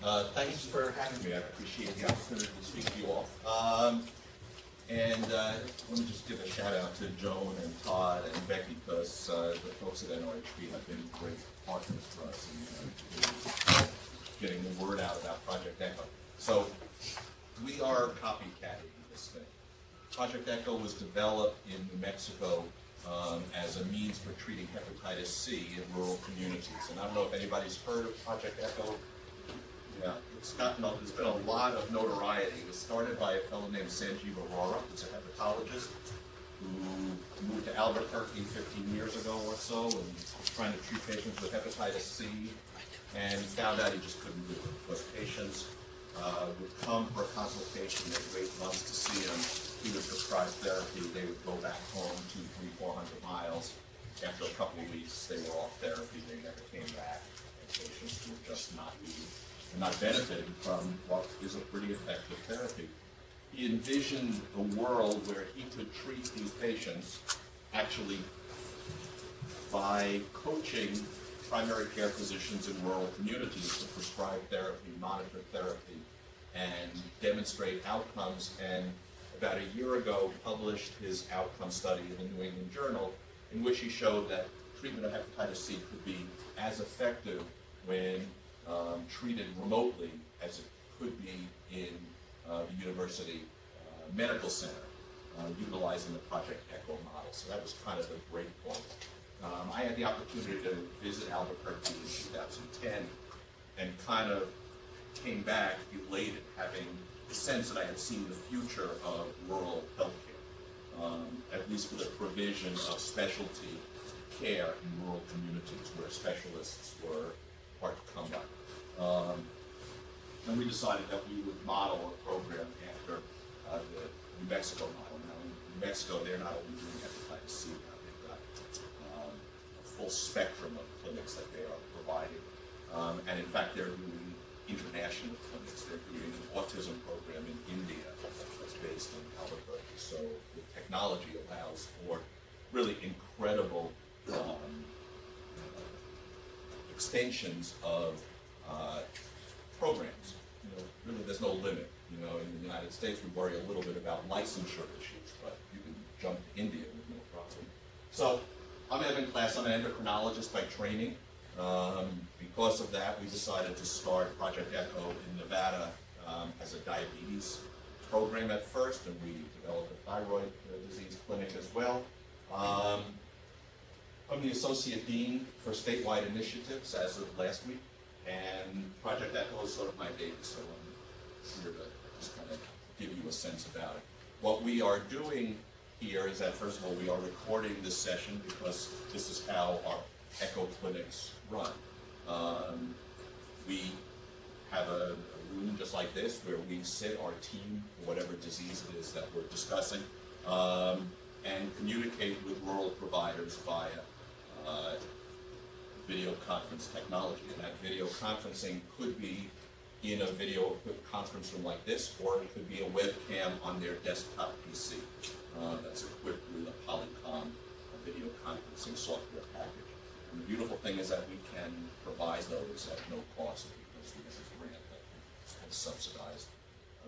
Thanks for having me. I appreciate the opportunity to speak to you all. Let me just give a shout out to Joan and Todd and Becky, because the folks at NOHB have been great partners for us in getting the word out about Project ECHO. So we are copycatting this thing. Project ECHO was developed in New Mexico as a means for treating hepatitis C in rural communities. And I don't know if anybody's heard of Project ECHO. Yeah, there's been a lot of notoriety. It was started by a fellow named Sanjeev Arora, who's a hepatologist, who moved to Albuquerque 15 years ago or so and trying to treat patients with hepatitis C, and found out he just couldn't do it because patients would come for a consultation, they'd wait months to see him, he would prescribe therapy, they would go back home 200, 300, 400 miles. After a couple of weeks, they were off therapy, they never came back, and patients were just not benefiting from what is a pretty effective therapy. He envisioned a world where he could treat these patients actually by coaching primary care physicians in rural communities to prescribe therapy, monitor therapy, and demonstrate outcomes. And about a year ago, published his outcome study in the New England Journal, in which he showed that treatment of hepatitis C could be as effective when treated remotely as it could be in the university medical center, utilizing the Project ECHO model. So that was kind of a great point. I had the opportunity to visit Albuquerque in 2010 and kind of came back elated, having the sense that I had seen the future of rural healthcare, at least for the provision of specialty care in rural communities where specialists were hard to come by. And we decided that we would model a program after the New Mexico model. Now, in New Mexico, they're not only doing hepatitis C, now they've got a full spectrum of clinics that they are providing. And in fact, they're doing international clinics. They're doing an autism program in India that's based in Albuquerque. So the technology allows for really incredible extensions of programs. Really there's no limit. In the United States we worry a little bit about licensure issues, but you can jump to India with no problem. So I'm Evan Klass, I'm an endocrinologist by training. Because of that, we decided to start Project ECHO in Nevada as a diabetes program at first, and we developed a thyroid disease clinic as well. I'm the Associate Dean for Statewide Initiatives as of last week, and Project ECHO is sort of my baby, so I'm here to just kind of give you a sense about it. What we are doing here is that, first of all, we are recording this session because this is how our ECHO clinics run. We have a room just like this where we sit our team for whatever disease it is that we're discussing, and communicate with rural providers via video conference technology. And that video conferencing could be in a video conference room like this, or it could be a webcam on their desktop PC that's equipped with a Polycom video conferencing software package. And the beautiful thing is that we can provide those at no cost because we have a grant that has subsidized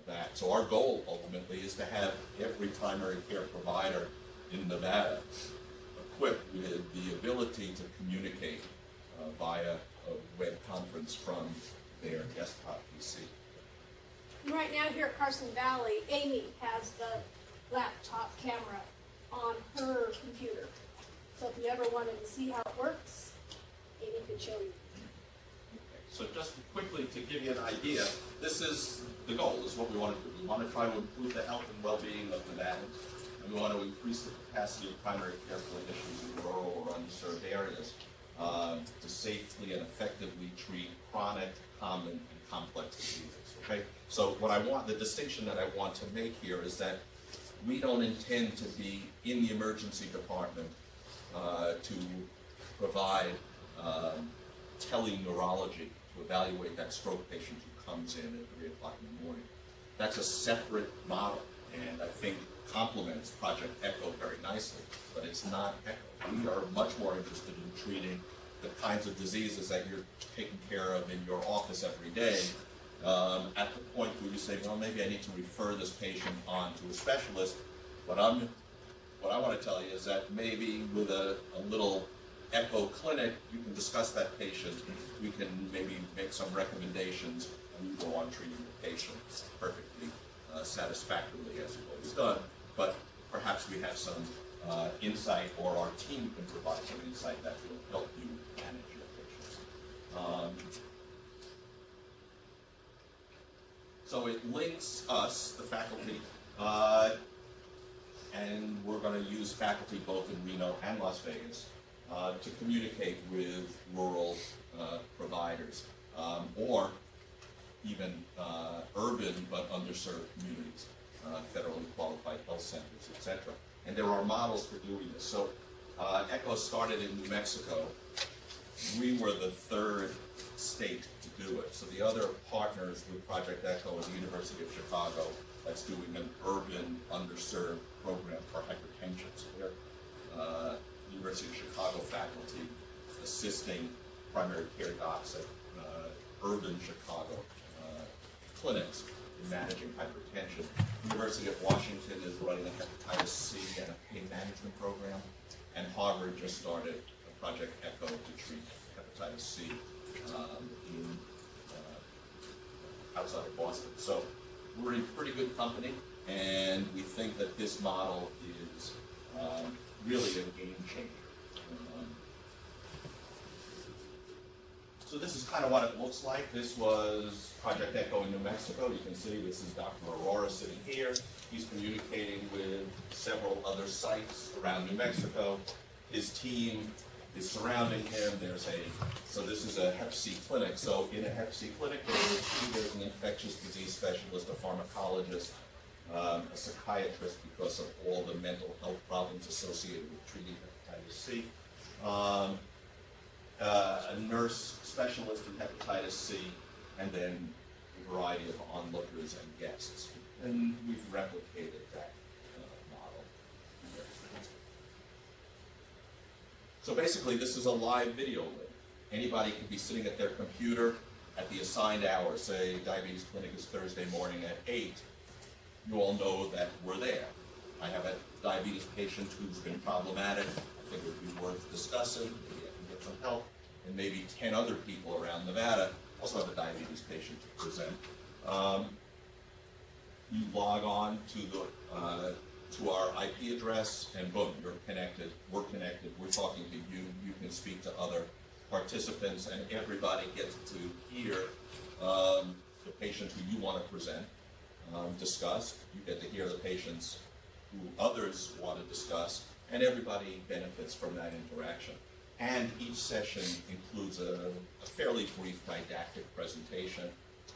that. So our goal ultimately is to have every primary care provider in Nevada equipped with the ability to communicate via a web conference from their desktop PC. Right now here at Carson Valley, Amy has the laptop camera on her computer. So if you ever wanted to see how it works, Amy could show you. Okay. So just quickly to give you an idea, this is the goal, is what we want to do. We want to try to improve the health and well-being of Nevadans, and we want to increase the capacity of primary care clinicians in rural or underserved areas to safely and effectively treat chronic, common, and complex diseases. Okay? So the distinction that I want to make here is that we don't intend to be in the emergency department to provide teleneurology to evaluate that stroke patient who comes in at 3 o'clock in the morning. That's a separate model, and I think complements Project ECHO very nicely, but it's not ECHO. We are much more interested in treating the kinds of diseases that you're taking care of in your office every day At the point where you say, well, maybe I need to refer this patient on to a specialist, what I want to tell you is that maybe with a little echo clinic, you can discuss that patient. We can maybe make some recommendations, and you go on treating the patient perfectly satisfactorily as it was done. But perhaps we have some insight, or our team can provide some insight that will help you manage your patients. So it links us, the faculty, and we're going to use faculty both in Reno and Las Vegas to communicate with rural providers, or even urban but underserved communities, federally qualified health centers, etc. And there are models for doing this. So ECHO started in New Mexico. We were the third state to do it. So the other partners with Project ECHO is the University of Chicago, that's doing an urban underserved program for hypertension. So they're University of Chicago faculty assisting primary care docs at urban Chicago clinics in managing hypertension. University of Washington is running a hepatitis C and a pain management program, and Harvard just started a Project ECHO to treat hepatitis C outside of Boston. So we're in pretty good company, and we think that this model is really a game changer. So this is kind of what it looks like. This was Project ECHO in New Mexico. You can see this is Dr. Aurora sitting here. He's communicating with several other sites around New Mexico. His team is surrounding him. So this is a Hep C clinic. So in a Hep C clinic, there's an infectious disease specialist, a pharmacologist, a psychiatrist because of all the mental health problems associated with treating hepatitis C, a nurse specialist in hepatitis C, and then a variety of onlookers and guests. And we've replicated that model. So basically, this is a live video link. Anybody can be sitting at their computer at the assigned hour. Say diabetes clinic is Thursday morning at 8. You all know that we're there. I have a diabetes patient who's been problematic. I think it would be worth discussing. Maybe I can get some help. And maybe 10 other people around Nevada also have a diabetes patient to present. You log on to our IP address, and boom, you're connected. We're connected. We're talking to you. You can speak to other participants, and everybody gets to hear the patient who you want to present discussed. You get to hear the patients who others want to discuss, and everybody benefits from that interaction. And each session includes a fairly brief didactic presentation,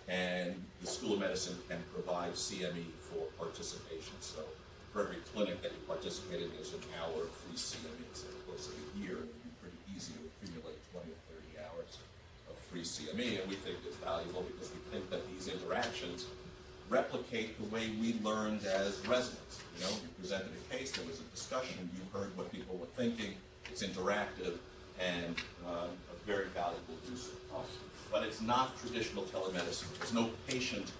and the School of Medicine can provide CME for participation. So for every clinic that you participate in, there's an hour of free CME. So of course, in a year, it would be pretty easy to accumulate 20 or 30 hours of free CME, and we think it's valuable because we think that these interactions replicate the way we learned as residents. You know, we presented a case, there was a discussion, you heard what people were thinking, it's interactive, and a very valuable use of time. But it's not traditional telemedicine. There's no patient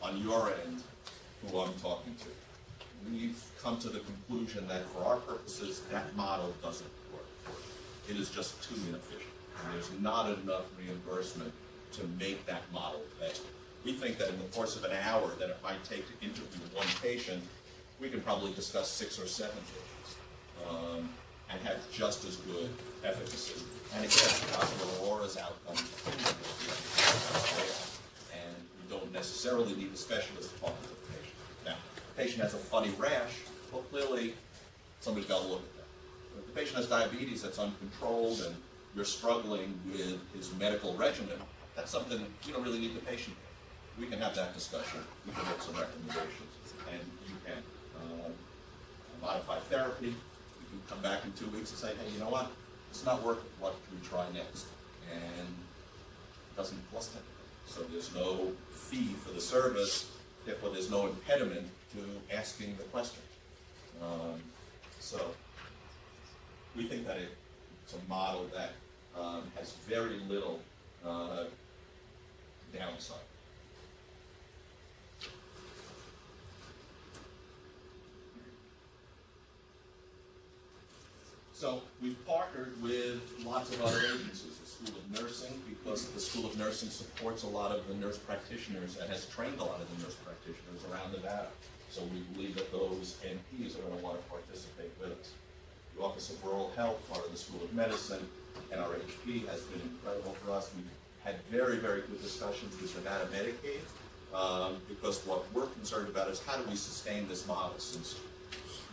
on your end who I'm talking to. We've come to the conclusion that for our purposes, that model doesn't work. It is just too inefficient. And there's not enough reimbursement to make that model better. We think that in the course of an hour that it might take to interview one patient, we can probably discuss 6 or 7 patients and have just as good efficacy. And again, Dr. Aurora's outcomes, and you don't necessarily need a specialist to talk to the patient. Now, if the patient has a funny rash, well, clearly somebody's got to look at that. If the patient has diabetes that's uncontrolled and you're struggling with his medical regimen, that's something you don't really need the patient for. We can have that discussion. We can make some recommendations, and you can modify therapy. You can come back in 2 weeks and say, hey, you know what? It's not working. What can we try next? And it doesn't cost anything. So there's no fee for the service. Therefore, there's no impediment to asking the question. So we think that it's a model that has very little downside. So we've partnered with lots of other agencies, the School of Nursing, because the School of Nursing supports a lot of the nurse practitioners and has trained a lot of the nurse practitioners around Nevada. So we believe that those NPs are going to want to participate with us. The Office of Rural Health, part of the School of Medicine, and our HP has been incredible for us. We've had very, very good discussions with Nevada Medicaid, because what we're concerned about is how do we sustain this model, since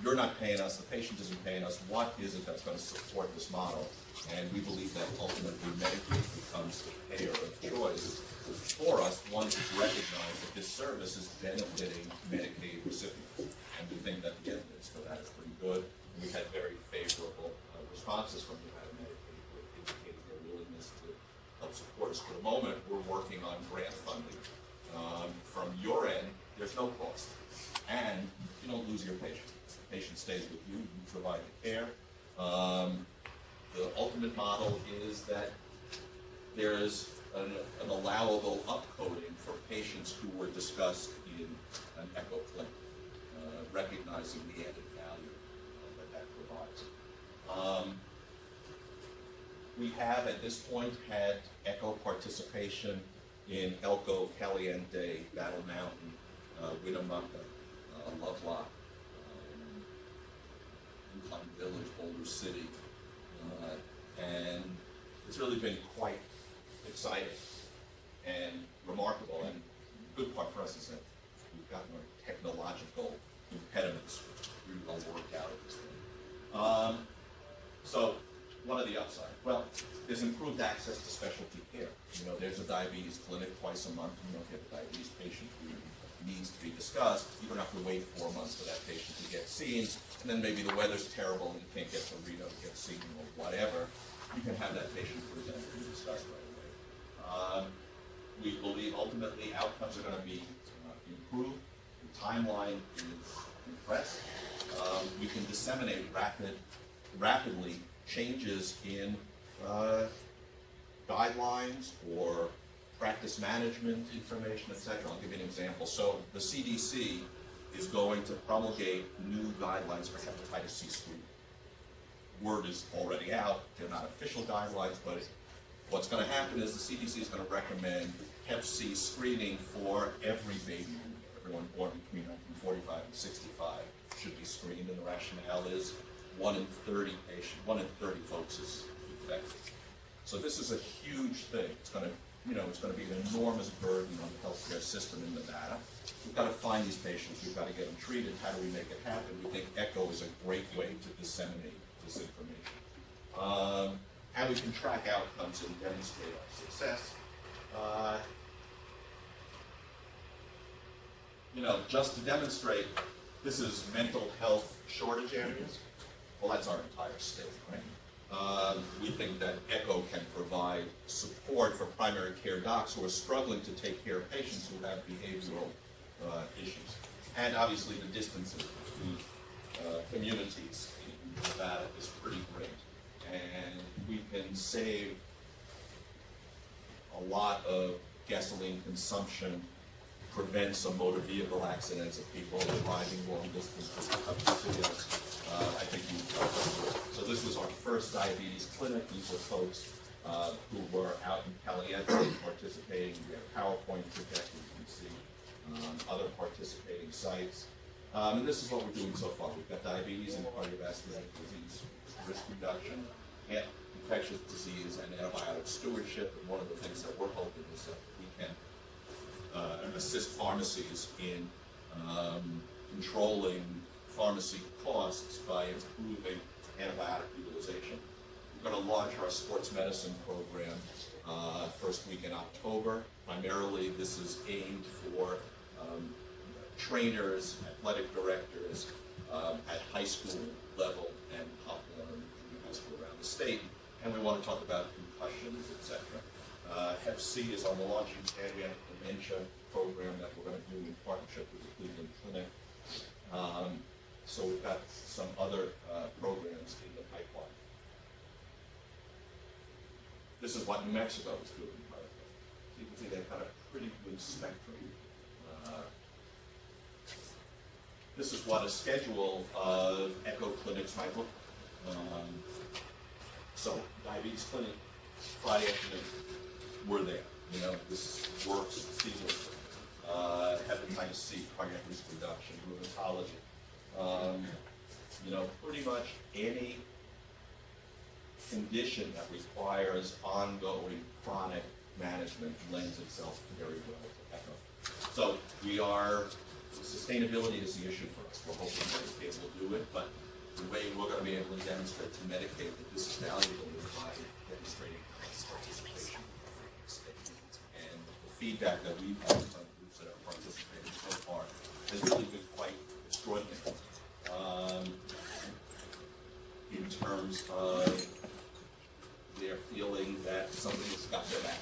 you're not paying us, the patient isn't paying us, what is it that's going to support this model? And we believe that ultimately Medicaid becomes the payer of choice for us once it's recognized that this service is benefiting Medicaid recipients. And we think that the evidence for that is pretty good. And we've had very favorable responses from Nevada Medicaid indicating their willingness to help support us. For the moment, we're working on grant funding. From your end, there's no cost. And you don't lose your patient. The patient stays with you, you provide the care. The ultimate model is that there's an allowable upcoding for patients who were discussed in an echo clinic, recognizing the added value that provides. We have at this point had echo participation in Elko, Caliente, Battle Mountain, Winnemucca, Lovelock, Incline Village, Boulder City, and it's really been quite exciting and remarkable. And the good part for us is that we've gotten our technological impediments really well worked out at this point. So, what are the upside? Well, there's improved access to specialty care. You know, there's a diabetes clinic twice a month. You don't get a diabetes patient who needs to be discussed. You don't have to wait 4 months for that patient to get seen, and then maybe the weather's terrible and you can't get to Reno to get seen or whatever. You can have that patient presented and discussed right away. We believe ultimately outcomes are going to be improved. The timeline is compressed. We can disseminate rapidly changes in guidelines or practice management information, etc. I'll give you an example. So the CDC is going to promulgate new guidelines for hepatitis C screening. Word is already out. They're not official guidelines, but what's going to happen is the CDC is going to recommend hep C screening for every baby. Everyone born between 1945 and 65 should be screened, and the rationale is 1 in 30 folks is infected. So this is a huge thing. It's going to, it's going to be an enormous burden on the healthcare system in Nevada. We've got to find these patients. We've got to get them treated. How do we make it happen? We think ECHO is a great way to disseminate this information. How we can track outcomes and demonstrate our success. Just to demonstrate, this is mental health shortage areas. Well, that's our entire state, right? We think that ECHO can provide support for primary care docs who are struggling to take care of patients who have behavioral issues. And obviously the distance between communities in Nevada is pretty great. And we can save a lot of gasoline consumption, prevent some motor vehicle accidents of people driving long distances to come to see us. I think so this was our first diabetes clinic. These were folks who were out in Caliente participating. We have PowerPoint projected. You can see other participating sites. And this is what we're doing so far. We've got diabetes and cardiovascular disease risk reduction, and infectious disease and antibiotic stewardship. And one of the things that we're hoping is that we can assist pharmacies in controlling pharmacy costs by improving antibiotic utilization. We're going to launch our sports medicine program first week in October. Primarily, this is aimed for trainers, athletic directors at high school level and high school around the state. And we want to talk about concussions, etc. Hep C is on the launching pad. We have a dementia program that we're going to do in partnership with the Cleveland Clinic. So we've got some other programs in the pipeline. This is what New Mexico is doing. So you can see they've got a pretty good spectrum. This is what a schedule of ECHO clinics might look like. So diabetes clinic, Friday afternoon, we're there. You know, this works seamlessly. Hepatitis C, cardiac risk reduction, rheumatology. You know, pretty much any condition that requires ongoing chronic management lends itself very well to ECHO. So sustainability is the issue for us. We're hoping that we'll be able to do it, but the way we're going to be able to demonstrate to Medicaid that this is valuable is by demonstrating participation. And the feedback that we've had from groups that are participating so far has really been quite extraordinary. In terms of their feeling that somebody's got their back.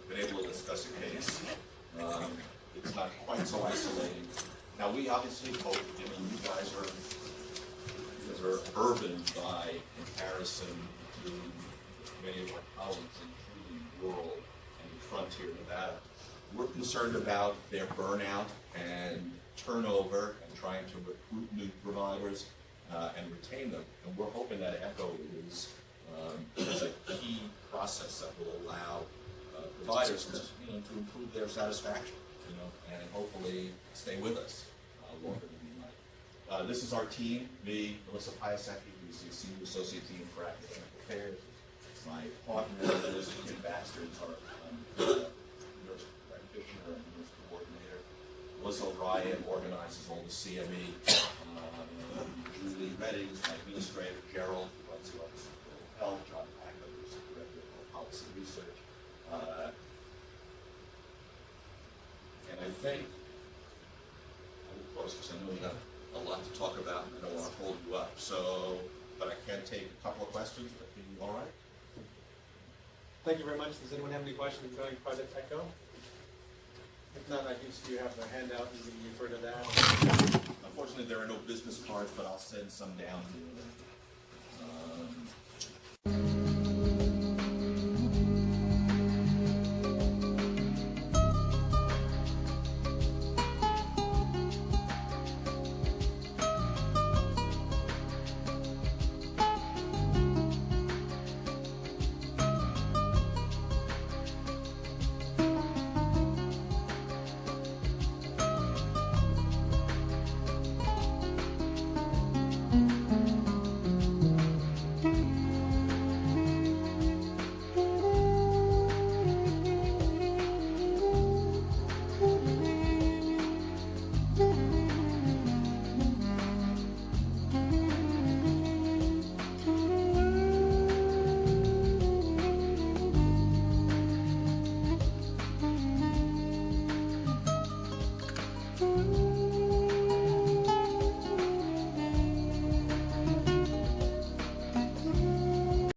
We've been able to discuss a case. It's not quite so isolating. Now we obviously hope, you know, you guys are urban by comparison to many of our colleagues, including rural and frontier Nevada. We're concerned about their burnout and turnover and trying to recruit new providers and retain them. And we're hoping that ECHO is a key process that will allow providers to, you know, to improve their satisfaction, you know, and hopefully stay with us longer than we might. This is our team. Me, Melissa Piasecki, who's the Senior Associate Dean for Academic Affairs. My partner, Kim Baxter, is our nurse practitioner and nurse coordinator. Liz O'Brien organizes all the CME. Julie Redding is my administrator. Gerald, who runs the Office of Public Health. John Packer, who's the Director of Policy Research. And I think I will close because I know we have a lot to talk about and I don't want to hold you up. So, but I can take a couple of questions. But are you all right? Thank you very much. Does anyone have any questions regarding Project ECHO? If not, I guess you have the handout and you can refer to that. Unfortunately, there are no business cards, but I'll send some down to you.